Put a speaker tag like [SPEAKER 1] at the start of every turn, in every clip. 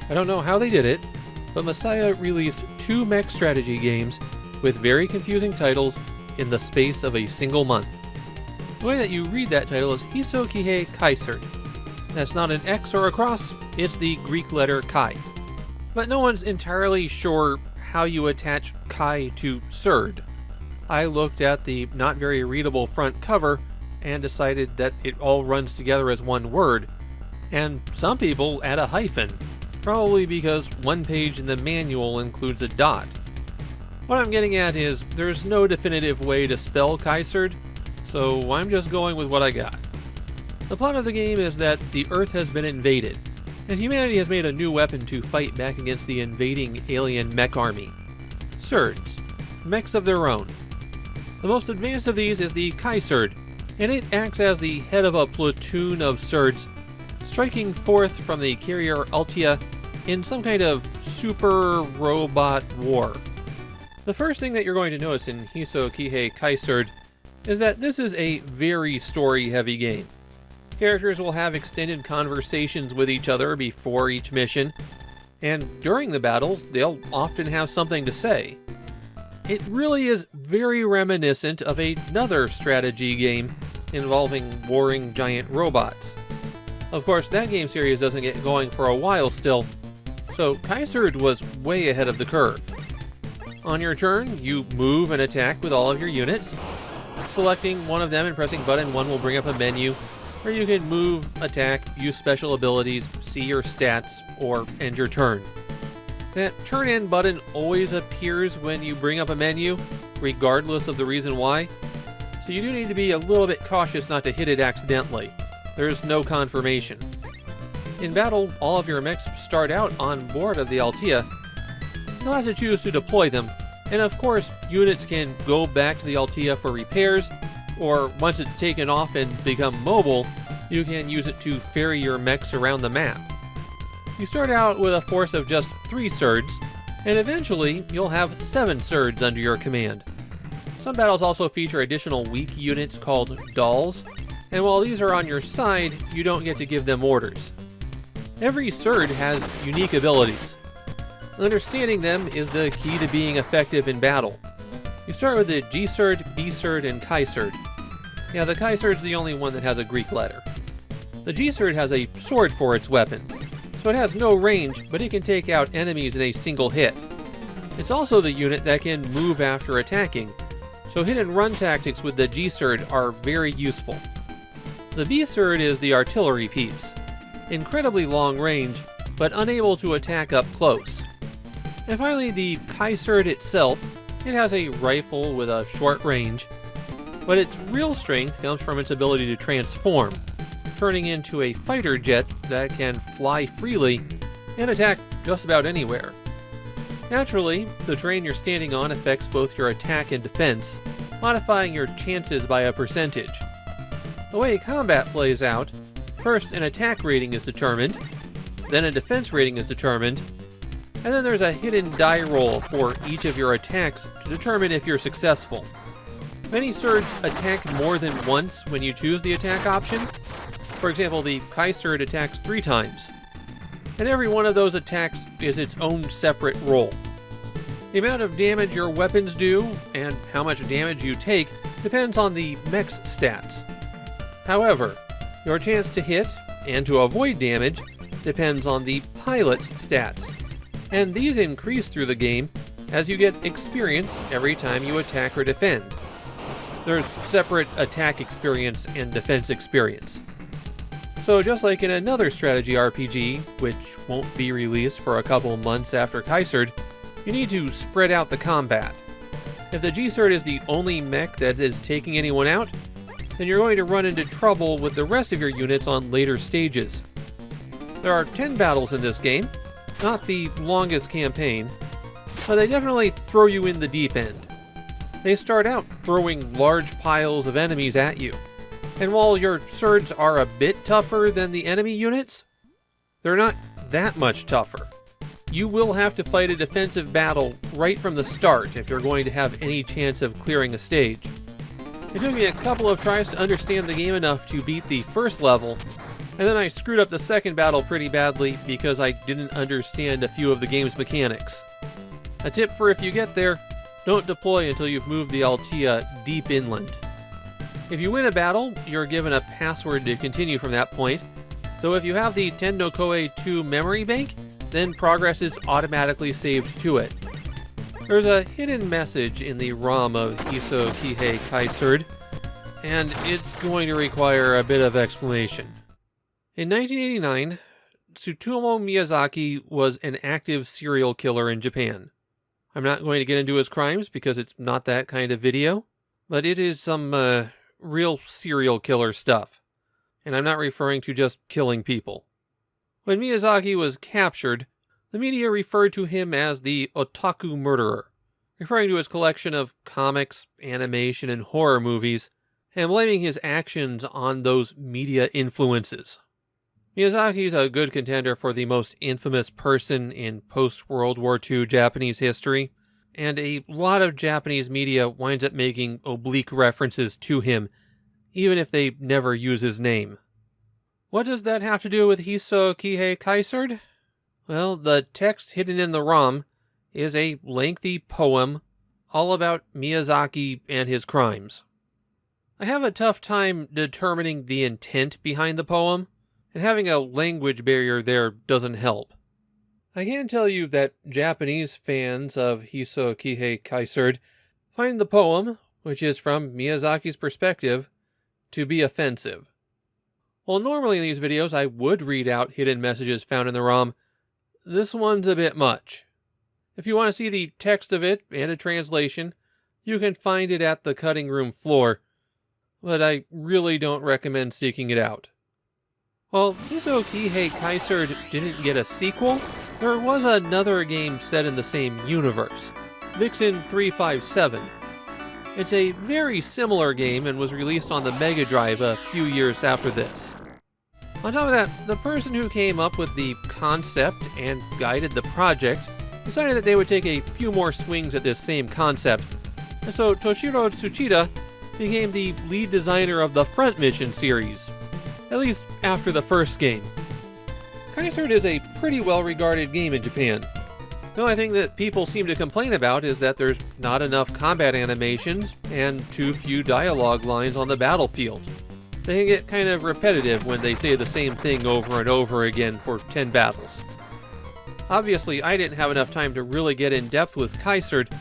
[SPEAKER 1] I don't know how they did it, but Messiah released 2 mech strategy games with very confusing titles in the space of a single month. The way that you read that title is Hisou Kihei Kaiserd. That's not an X or a cross, it's the Greek letter Chi. But no one's entirely sure how you attach Chi to Xserd. I looked at the not very readable front cover and decided that it all runs together as one word, and some people add a hyphen, probably because one page in the manual includes a dot. What I'm getting at is there's no definitive way to spell Kaiserd, so I'm just going with what I got. The plot of the game is that the Earth has been invaded, and humanity has made a new weapon to fight back against the invading alien mech army. Xserds, mechs of their own. The most advanced of these is the Kaiserd, and it acts as the head of a platoon of Xserds, striking forth from the carrier Altia in some kind of super robot war. The first thing that you're going to notice in Hisou Kihei Kaiserd is that this is a very story-heavy game. Characters will have extended conversations with each other before each mission, and during the battles, they'll often have something to say. It really is very reminiscent of another strategy game involving warring giant robots. Of course, that game series doesn't get going for a while still, so Kaiserd was way ahead of the curve. On your turn, you move and attack with all of your units. Selecting one of them and pressing button 1 will bring up a menu where you can move, attack, use special abilities, see your stats, or end your turn. That turn end button always appears when you bring up a menu, regardless of the reason why, so you do need to be a little bit cautious not to hit it accidentally. There's no confirmation. In battle, all of your mechs start out on board of the Altia. You'll have to choose to deploy them, and of course, units can go back to the Altia for repairs, or once it's taken off and become mobile, you can use it to ferry your mechs around the map. You start out with a force of just 3 Xserds, and eventually you'll have 7 Xserds under your command. Some battles also feature additional weak units called dolls, and while these are on your side, you don't get to give them orders. Every Xserd has unique abilities. Understanding them is the key to being effective in battle. You start with the Xserd, Bxserd, and Kaiserd. Yeah, the Kaiserd's the only one that has a Greek letter. The Xserd has a sword for its weapon, so it has no range, but it can take out enemies in a single hit. It's also the unit that can move after attacking, so hit and run tactics with the Xserd are very useful. The Bxserd is the artillery piece. Incredibly long range, but unable to attack up close. And finally, the Kaiserd itself. It has a rifle with a short range, but its real strength comes from its ability to transform, turning into a fighter jet that can fly freely and attack just about anywhere. Naturally, the terrain you're standing on affects both your attack and defense, modifying your chances by a percentage. The way combat plays out, first an attack rating is determined, then a defense rating is determined, and then there's a hidden die roll for each of your attacks to determine if you're successful. Many Xserds attack more than once when you choose the attack option. For example, the Kaiserd attacks 3 times, and every one of those attacks is its own separate roll. The amount of damage your weapons do, and how much damage you take, depends on the mech's stats. However, your chance to hit, and to avoid damage, depends on the pilot's stats, and these increase through the game as you get experience every time you attack or defend. There's separate attack experience and defense experience. So just like in another strategy RPG, which won't be released for a couple months after Kaiserd, you need to spread out the combat. If the Xserd is the only mech that is taking anyone out, then you're going to run into trouble with the rest of your units on later stages. There are 10 battles in this game, not the longest campaign, but they definitely throw you in the deep end. They start out throwing large piles of enemies at you, and while your Xserds are a bit tougher than the enemy units, they're not that much tougher. You will have to fight a defensive battle right from the start if you're going to have any chance of clearing a stage. It took me a couple of tries to understand the game enough to beat the first level, And then I screwed up the second battle pretty badly because I didn't understand a few of the game's mechanics. A tip for if you get there, don't deploy until you've moved the Altea deep inland. If you win a battle, you're given a password to continue from that point, so if you have the Tendo Koei 2 memory bank, then progress is automatically saved to it. There's a hidden message in the ROM of Hisou Kihei Kaiserd, and it's going to require a bit of explanation. In 1989, Tsutomu Miyazaki was an active serial killer in Japan. I'm not going to get into his crimes because it's not that kind of video, but it is some real serial killer stuff. And I'm not referring to just killing people. When Miyazaki was captured, the media referred to him as the otaku murderer, referring to his collection of comics, animation, and horror movies, and blaming his actions on those media influences. Miyazaki's a good contender for the most infamous person in post-World War II Japanese history, and a lot of Japanese media winds up making oblique references to him, even if they never use his name. What does that have to do with Hisou Kihei Kaiserd? Well, the text hidden in the ROM is a lengthy poem all about Miyazaki and his crimes. I have a tough time determining the intent behind the poem, and having a language barrier there doesn't help. I can tell you that Japanese fans of Hisou Kihei Kaiserd find the poem, which is from Miyazaki's perspective, to be offensive. While normally in these videos I would read out hidden messages found in the ROM, this one's a bit much. If you want to see the text of it and a translation, you can find it at the cutting room floor, but I really don't recommend seeking it out. While Hisou Kihei Kaiserd didn't get a sequel, there was another game set in the same universe, Vixen 357. It's a very similar game and was released on the Mega Drive a few years after this. On top of that, the person who came up with the concept and guided the project decided that they would take a few more swings at this same concept, and so Toshiro Tsuchida became the lead designer of the Front Mission series, at least after the first game. Kaiserd is a pretty well-regarded game in Japan. The only thing that people seem to complain about is that there's not enough combat animations and too few dialogue lines on the battlefield. They can get kind of repetitive when they say the same thing over and over again for 10 battles. Obviously, I didn't have enough time to really get in depth with Kaiserd,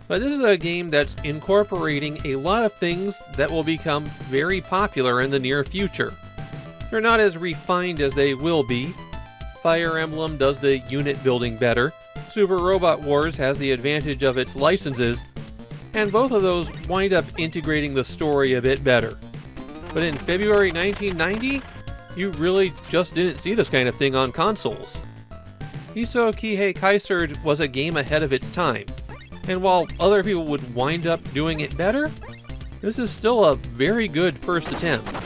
[SPEAKER 1] but this is a game that's incorporating a lot of things that will become very popular in the near future. They're not as refined as they will be. Fire Emblem does the unit building better, Super Robot Wars has the advantage of its licenses, and both of those wind up integrating the story a bit better. But in February 1990, you really just didn't see this kind of thing on consoles. Hisou Kihei Kaiserd was a game ahead of its time, and while other people would wind up doing it better, this is still a very good first attempt.